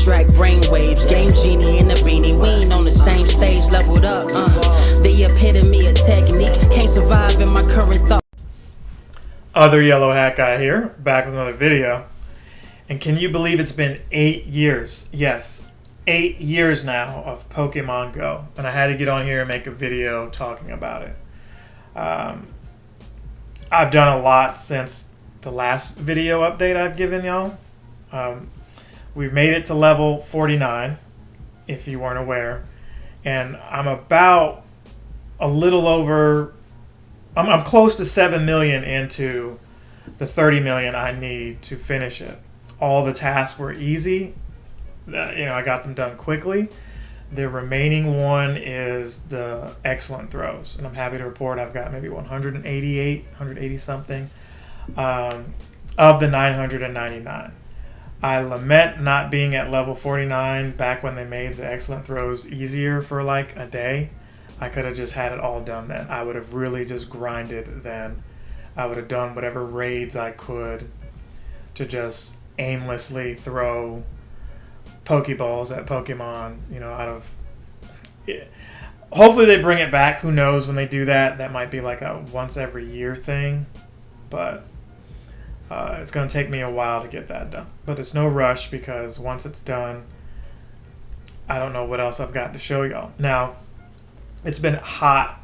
abstract brainwaves. Game genie in the beanie, we ain't on the same stage, leveled up. The epitome of technique, can't survive in my current thought. Other yellow hat guy here, back with another video. And can you believe it's been 8 years? Yes, 8 years now of Pokemon Go. And I had to get on here and make a video talking about it. I've done a lot since the last video update I've given y'all. We've made it to level 49, if you weren't aware. And I'm about a little over... I'm close to 7 million into the 30 million I need to finish it. All the tasks were easy. I got them done quickly. The remaining one is the excellent throws. And I'm happy to report I've got maybe 180 something of the 999. I lament not being at level 49 back when they made the excellent throws easier for like a day. I could have just had it all done then. I would have really just grinded then. I would have done whatever raids I could to just aimlessly throw Pokeballs at Pokemon, out of... Hopefully they bring it back. Who knows when they do that? That might be like a once every year thing. But it's going to take me a while to get that done. But it's no rush because once it's done, I don't know what else I've got to show y'all. Now, it's been hot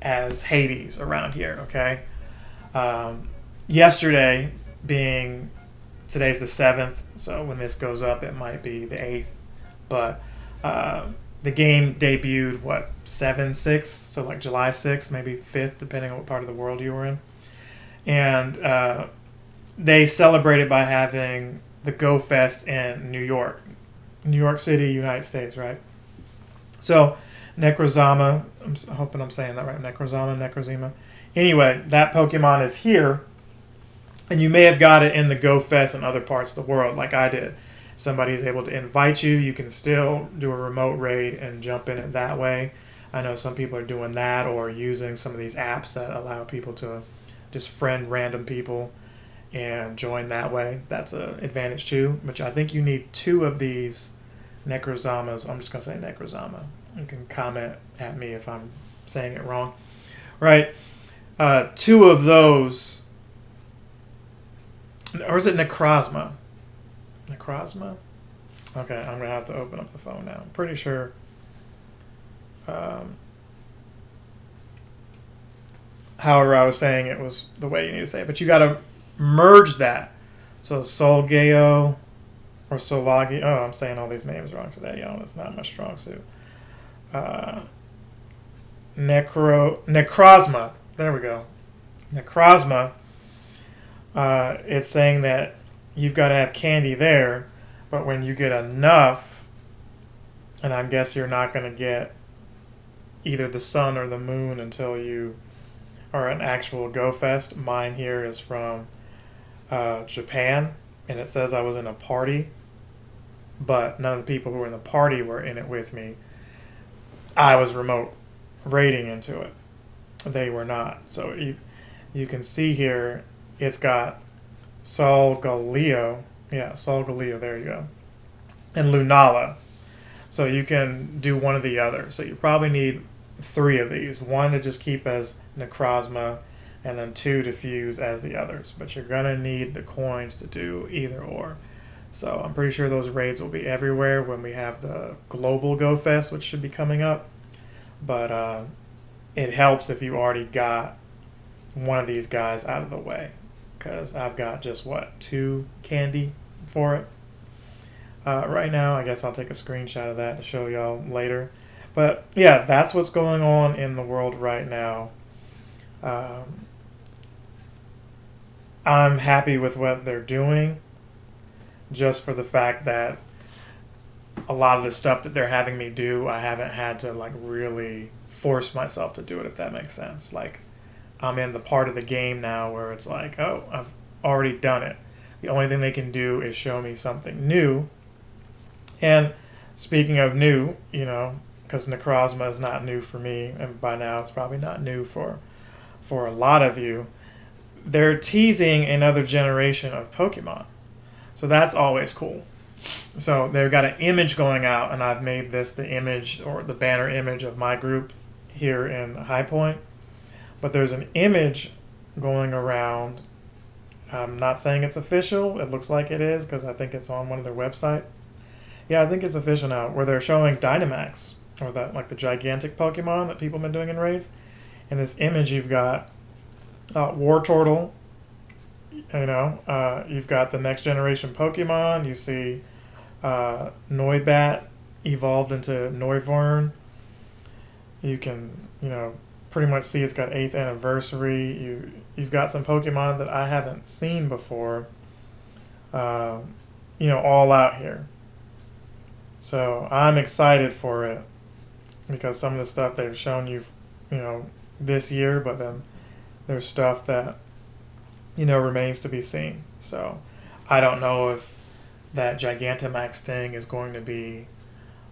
as Hades around here, okay? Yesterday being... Today's the 7th, so when this goes up, it might be the 8th. But the game debuted, 7/6? So like July 6th, maybe 5th, depending on what part of the world you were in. And they celebrated by having the Go Fest in New York. New York City, United States, right? So Necrozma, I'm hoping I'm saying that right, Necrozma. Anyway, that Pokemon is here. And you may have got it in the Go Fest in other parts of the world, like I did. Somebody's able to invite you. You can still do a remote raid and jump in it that way. I know some people are doing that or using some of these apps that allow people to just friend random people and join that way. That's an advantage too, which I think you need 2 of these Necrozamas. I'm just going to say Necrozma. You can comment at me if I'm saying it wrong. Right. 2 of those... Or is it Necrozma? Necrozma? Okay, I'm going to have to open up the phone now. I'm pretty sure. However, I was saying it was the way you need to say it. But you got to merge that. So Solgeo or Solagi. Oh, I'm saying all these names wrong today. It's not my strong suit. Necrozma. There we go. Necrozma. It's saying that you've got to have candy there, but when you get enough, and I guess you're not going to get either the sun or the moon until you are an actual Go Fest. Mine here is from Japan, and it says I was in a party, but none of the people who were in the party were in it with me. I was remote raiding into it. They were not. So you can see here, it's got Solgaleo. Yeah, Solgaleo, there you go. And Lunala. So you can do one or the other. So you probably need 3 of these. 1 to just keep as Necrozma, and then 2 to fuse as the others. But you're going to need the coins to do either or. So I'm pretty sure those raids will be everywhere when we have the global Go Fest, which should be coming up. But it helps if you already got one of these guys out of the way. Because I've got just, 2 candy for it right now. I guess I'll take a screenshot of that to show y'all later. But, yeah, that's what's going on in the world right now. I'm happy with what they're doing, just for the fact that a lot of the stuff that they're having me do, I haven't had to, really force myself to do it, if that makes sense. I'm in the part of the game now where it's like, oh, I've already done it. The only thing they can do is show me something new. And speaking of new, because Necrozma is not new for me, and by now it's probably not new for a lot of you, they're teasing another generation of Pokemon. So that's always cool. So they've got an image going out, and I've made this the image or the banner image of my group here in High Point. But there's an image going around. I'm not saying it's official. It looks like it is because I think it's on one of their websites. Yeah, I think it's official now, where they're showing Dynamax, or that like the gigantic Pokemon that people have been doing in raids. In this image, you've got Wartortle. You've got the next generation Pokemon. You see Noibat evolved into Noivern. You can, pretty much see it's got 8th anniversary. You've got some Pokemon that I haven't seen before, all out here. So I'm excited for it because some of the stuff they've shown you, this year, but then there's stuff that, remains to be seen. So I don't know if that Gigantamax thing is going to be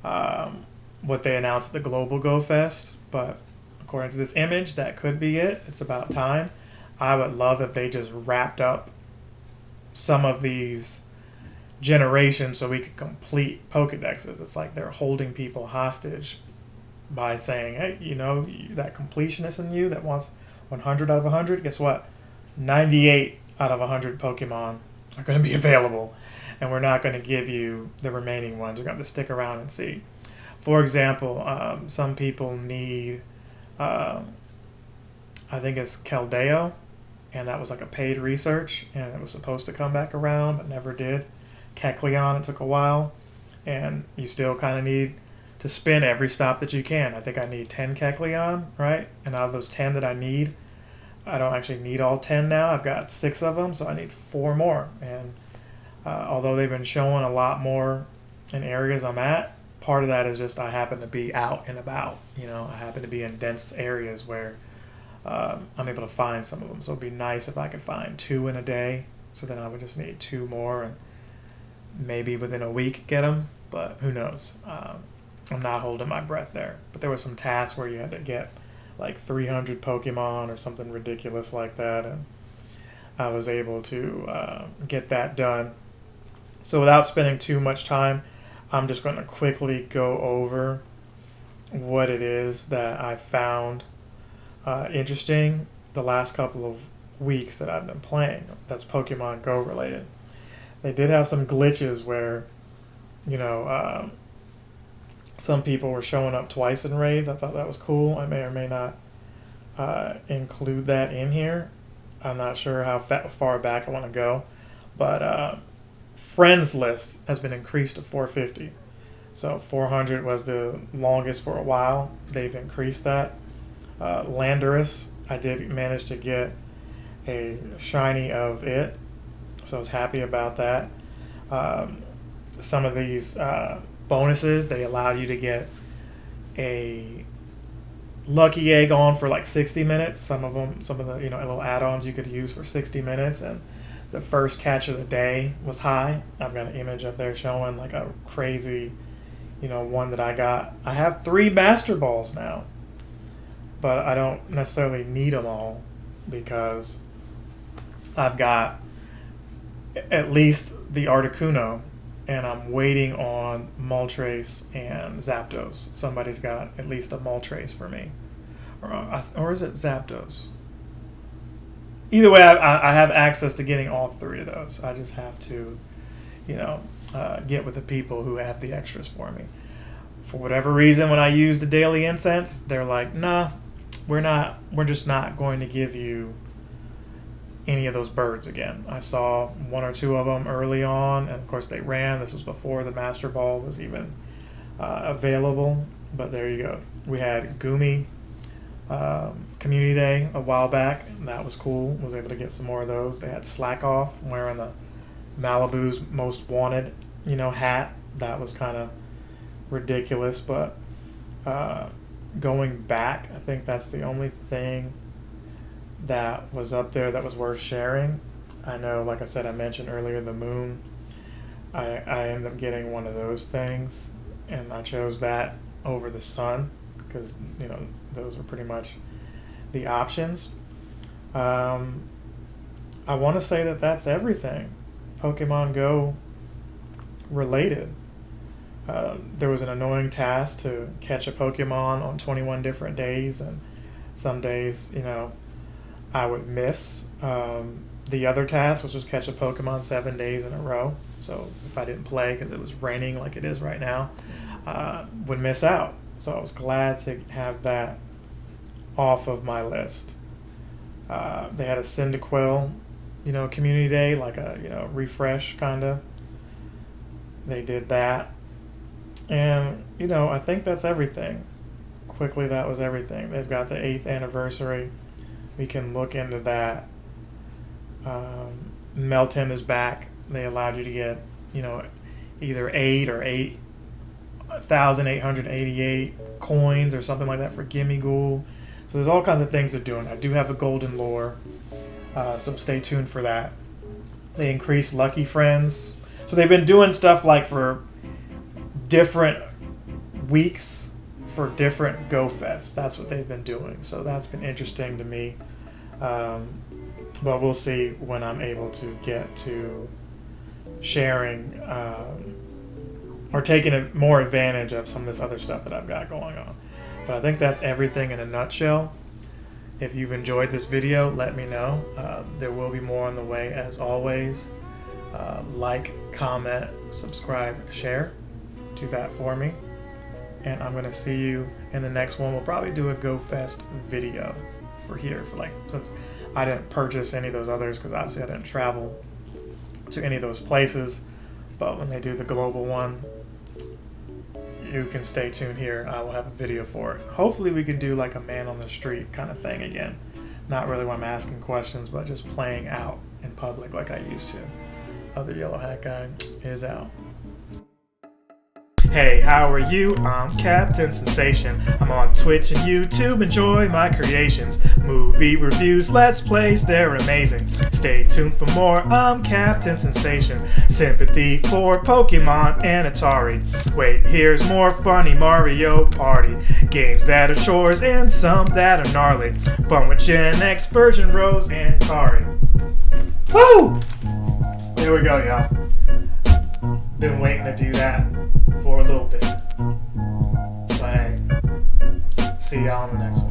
what they announced at the Global Go Fest, but according to this image, that could be it. It's about time. I would love if they just wrapped up some of these generations so we could complete Pokedexes. It's like they're holding people hostage by saying, hey, that completionist in you that wants 100 out of 100, guess what? 98 out of 100 Pokemon are going to be available, and we're not going to give you the remaining ones. You're going to have to stick around and see. For example, some people need, I think it's Keldeo, and that was like a paid research, and it was supposed to come back around, but never did. Kecleon, it took a while, and you still kind of need to spin every stop that you can. I think I need 10 Kecleon, right? And out of those 10 that I need, I don't actually need all 10 now. I've got 6 of them, so I need 4 more. And although they've been showing a lot more in areas I'm at, part of that is just I happen to be out and about. I happen to be in dense areas where I'm able to find some of them. So it'd be nice if I could find 2 in a day. So then I would just need 2 more, and maybe within a week get them. But who knows? I'm not holding my breath there. But there were some tasks where you had to get like 300 Pokemon or something ridiculous like that, and I was able to get that done. So without spending too much time, I'm just going to quickly go over what it is that I found interesting the last couple of weeks that I've been playing that's Pokemon Go related. They did have some glitches where, some people were showing up twice in raids. I thought that was cool. I may or may not include that in here. I'm not sure how far back I want to go. But friends list has been increased to 450. So 400 was the longest for a while. They've increased that. Landorus, I did manage to get a shiny of it. So I was happy about that. Some of these bonuses, they allow you to get a lucky egg on for like 60 minutes. Some of the little add-ons you could use for 60 minutes, and the first catch of the day was high. I've got an image up there showing like a crazy, one that I got. I have 3 Master Balls now, but I don't necessarily need them all because I've got at least the Articuno, and I'm waiting on Moltres and Zapdos. Somebody's got at least a Moltres for me. Or is it Zapdos? Either way, I have access to getting all 3 of those. I just have to, get with the people who have the extras for me. For whatever reason, when I use the daily incense, they're like, nah, we're just not going to give you any of those birds again. I saw 1 or 2 of them early on, and of course they ran. This was before the Master Ball was even available, but there you go. We had Gumi Community Day a while back, and that was cool. Was able to get some more of those. They had Slack Off wearing the Malibu's Most Wanted, hat. That was kind of ridiculous, but going back, I think that's the only thing that was up there that was worth sharing. I know, like I said, I mentioned earlier, the moon. I ended up getting one of those things, and I chose that over the sun because, those were pretty much the options. I want to say that that's everything Pokemon Go related. There was an annoying task to catch a Pokemon on 21 different days, and some days, I would miss the other task, which was catch a Pokemon 7 days in a row. So if I didn't play because it was raining like it is right now, would miss out. So I was glad to have that off of my list. They had a Cyndaquil, community day, like a, refresh kind of. They did that. And, I think that's everything. Quickly, that was everything. They've got the 8th anniversary. We can look into that. Melton is back. They allowed you to get, either 8 or 8,888 coins or something like that for Gimme Ghoul. So there's all kinds of things they're doing. I do have a golden lure, so stay tuned for that. They increased Lucky Friends. So they've been doing stuff like for different weeks for different Go Fests. That's what they've been doing. So that's been interesting to me. But we'll see when I'm able to get to sharing or taking more advantage of some of this other stuff that I've got going on. But I think that's everything in a nutshell. If you've enjoyed this video, let me know. There will be more on the way as always. Like, comment, subscribe, share. Do that for me. And I'm going to see you in the next one. We'll probably do a Go Fest video since I didn't purchase any of those others because obviously I didn't travel to any of those places. But when they do the global one, you can stay tuned here. I will have a video for it. Hopefully we can do like a man on the street kind of thing again. Not really when I'm asking questions, but just playing out in public like I used to. Other yellow hat guy is out. Hey, how are you? I'm Captain Sensation. I'm on Twitch and YouTube. Enjoy my creations. Movie reviews, let's plays, they're amazing. Stay tuned for more. I'm Captain Sensation. Sympathy for Pokemon and Atari. Wait, here's more funny Mario Party. Games that are chores and some that are gnarly. Fun with Gen X version Rose and Kari. Woo! There we go, y'all. Been waiting to do that for a little bit. But hey, see y'all on the next one.